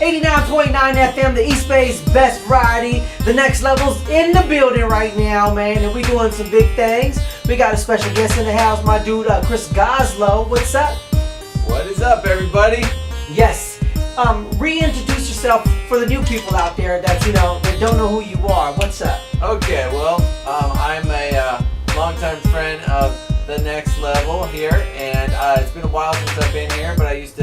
89.9 FM, the East Bay's best variety. The next level's in the building right now, man, and we doing some big things. We got a special guest in the house, my dude, Chris Goslow. What's up? What is up, everybody? Yes. Reintroduce yourself for the new people out there that that don't know who you are. What's up? Okay, well, I'm a longtime friend of the Next Level here, and it's been a while since I've been here, but I used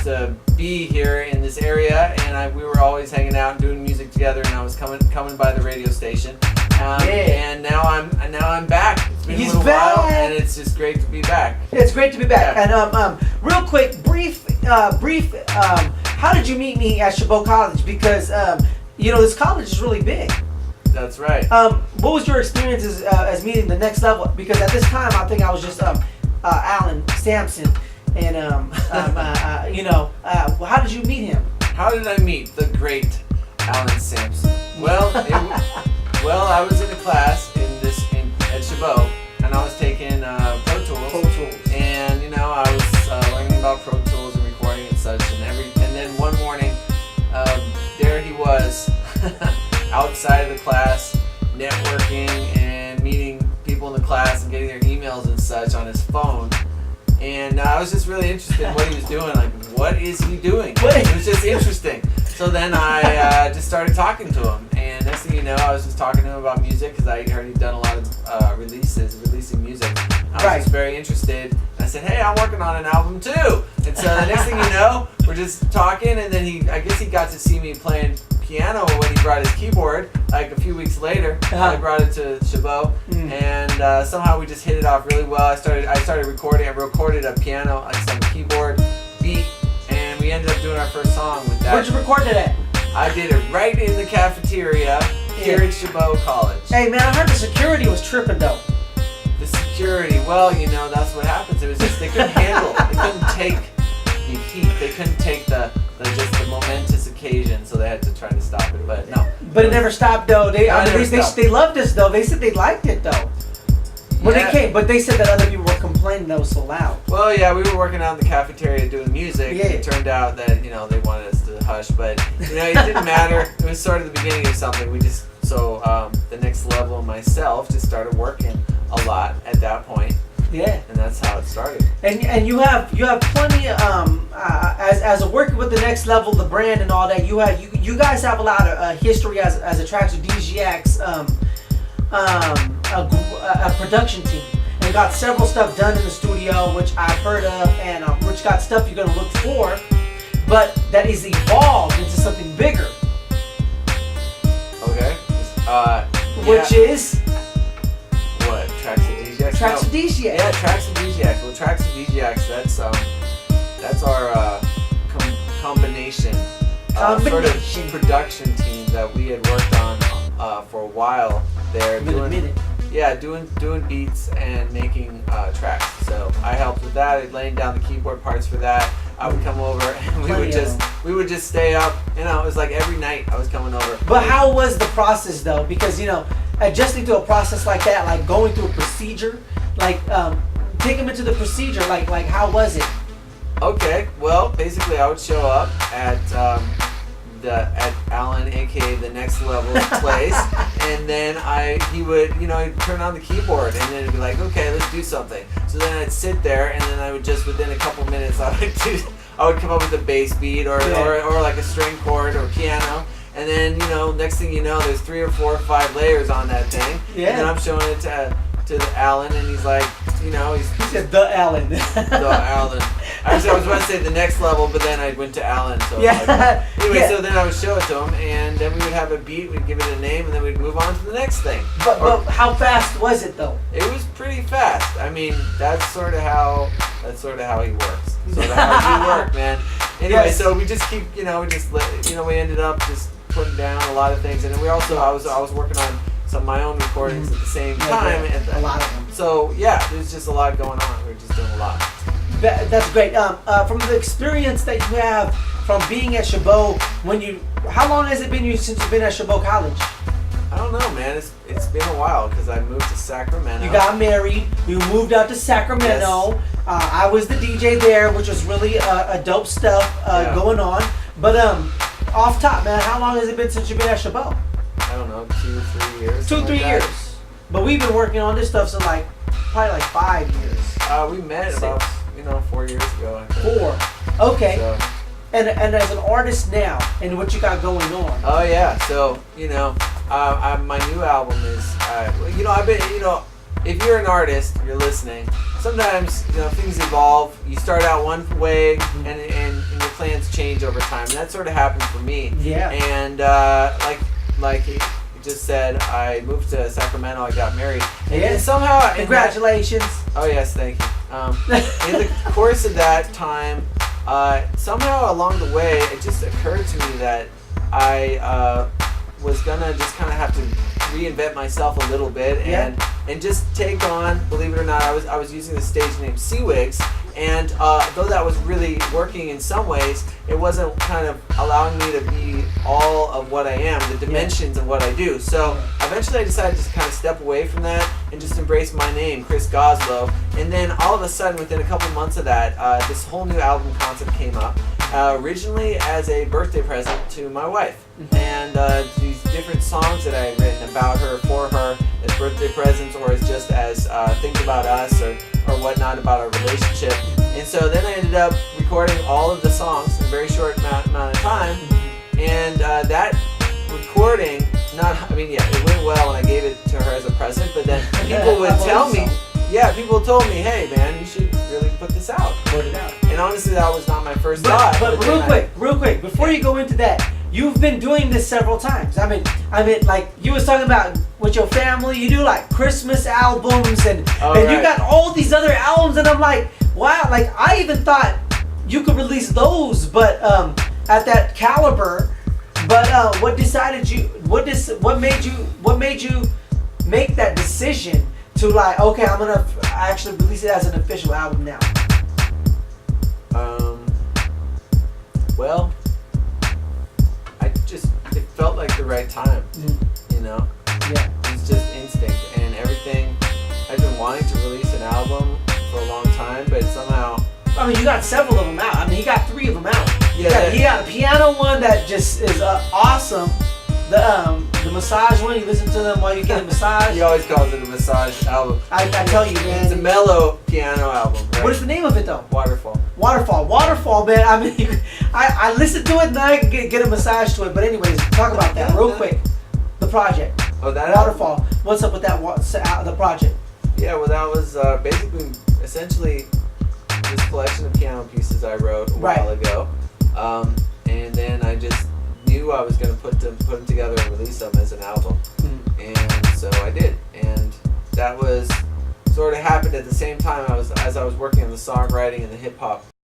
to be here in this area, and we were always hanging out and doing music together, and I was coming by the radio station. And now I'm back. It's been a little while, and it's just great to be back. It's great to be back. Yeah. And real quick, brief. How did you meet me at Chabot College? Because this college is really big. That's right. What was your experiences as meeting the Next Level? Because at this time, I think I was just Alan Samson, and how did you meet him? How did I meet the great Alan Samson? Well, I was in a class at Chabot, and I was taking Pro Tools. And I was learning about Pro Tools and recording and such, and then one morning, there he was, outside of the class, networking and meeting people in the class and getting their emails and such on his phone. And I was just really interested in what he was doing. Like, what is he doing? It was just interesting. So then I just started talking to him, and next thing you know, I was just talking to him about music because I heard he'd done a lot of releasing music. I was just very interested. And I said, "Hey, I'm working on an album too." And so the next thing you know, we're just talking, and then I guess he got to see me playing piano when he brought his keyboard. Like a few weeks later, I brought it to Chabot, and somehow we just hit it off really well. I started recording. I recorded a piano, like some keyboard beat, and we ended up doing our first song with that. Where'd you record it at? I did it right in the cafeteria here at Chabot College. Hey man, I heard the security was tripping though. The security, well, that's what happens. It was just they couldn't handle it. They couldn't take the heat. They couldn't take the momentous occasion, so they had to try to stop it. But no. But it never stopped though. They loved us though. They said they liked it though. But they said that other people were complaining that it was so loud. Well, yeah, we were working out in the cafeteria doing music. Yeah. It turned out that they wanted us to hush, but it didn't matter. It was sort of the beginning of something. The Next Level and myself just started working a lot at that point. Yeah. And that's how it started. And you have plenty as a working with the Next Level, the brand and all that. You guys have a lot of history as a Tracks with DGX a production team, and got several stuff done in the studio, which I've heard of, and which got stuff you're gonna look for, but that is evolved into something bigger. Okay. Which is what? Tracks with DGX. Tracks with DGX. Yeah, Tracks with DGX. Well, Tracks with DGX. That's our combination. Sort of production team that we had worked on for a while there. Doing beats and making tracks. So I helped with that, laying down the keyboard parts for that. I would come over and we would just stay up. It was like every night I was coming over. But how was the process though? Because adjusting to a process like that, like going through a procedure, like take them into the procedure. Like how was it? Okay, well, basically I would show up at Alan, aka the Next Level place, and then he would he'd turn on the keyboard, and then it'd be like, okay, let's do something. So then I'd sit there, and then I would just within a couple minutes I would come up with a bass beat or like a string chord or piano, and then next thing you know, there's 3 or 4 or 5 layers on that thing, and then I'm showing it to Alan, and he's like, he said the Alan. The Alan. Actually, I was about to say the Next Level, but then I went to Alan. So So then I would show it to him, and then we would have a beat, we'd give it a name, and then we'd move on to the next thing. But how fast was it though? It was pretty fast. I mean, that's sort of how he works. Sort of how you work, man. Anyway, so we just keep, we ended up just putting down a lot of things, and then I was working on some of my own recordings at the same time. A lot of them. So yeah, there's just a lot going on. We're just doing a lot. That's great. From the experience that you have from being at Chabot, how long has it been since you've been at Chabot College? I don't know, man. It's been a while because I moved to Sacramento. You got married. You moved out to Sacramento. Yes. I was the DJ there, which was really dope stuff going on. But off top, man, how long has it been since you've been at Chabot? I don't know, 2-3 years. 2-3 like years. that. But we've been working on this stuff since probably 5 years. We met 6. about 4 years ago. I think. 4. Okay. So, And as an artist now, and what you got going on? oh yeah, so my new album is I've been if you're an artist, you're listening. Sometimes things evolve. You start out one way, and your plans change over time. And that sort of happened for me. Yeah. And like you just said, I moved to Sacramento. I got married. And somehow, Congratulations. oh yes, thank you. In the course of that time, somehow along the way, it just occurred to me that I was gonna just kind of have to reinvent myself a little bit and just take on. Believe it or not, I was using the stage name Seawigs, and though that was really working in some ways, it wasn't kind of allowing me to be all of what I am, the dimensions of what I do. So eventually I decided to just kind of step away from that and just embrace my name, Chris Goslow. And then all of a sudden, within a couple months of that, this whole new album concept came up. Originally as a birthday present to my wife. And these different songs that I had written about her, for her, as birthday presents, or as just as things about us or whatnot about our relationship. And so then I ended up recording all of the songs in a very short amount of time. And that recording, it went well when I gave it to her as a present, but then people would tell me, people told me, hey man, you should really put this out. Put it out. And honestly, that was not my first thought. But real quick, before you go into that, you've been doing this several times. I mean, like you was talking about with your family, you do like Christmas albums and you got all these other albums, and I'm like, wow, like I even thought you could release those, but at that caliber. But what made you make that decision to okay, I'm gonna actually release it as an official album now? Well, it felt like the right time, Yeah. It was just instinct and everything. I've been wanting to release an album for a long time, but somehow... I mean, you got several of them out. I mean, he got 3 of them out. Yeah. He got a piano one that just is awesome. The massage one, you listen to them while you get a massage. He always calls it a massage album. I tell you, man. It's a mellow piano album, right? What is the name of it, though? Waterfall. Waterfall, man. I mean, I listen to it and I get a massage to it. But anyways, talk about that real quick. The project. Oh, that Waterfall. album? What's up with that? The project? Yeah, well, that was essentially this collection of piano pieces I wrote a while ago. And then I just knew I was going to put them together and release them as an album. And so I did. And that was sort of happened at the same time as I was working on the songwriting and the hip hop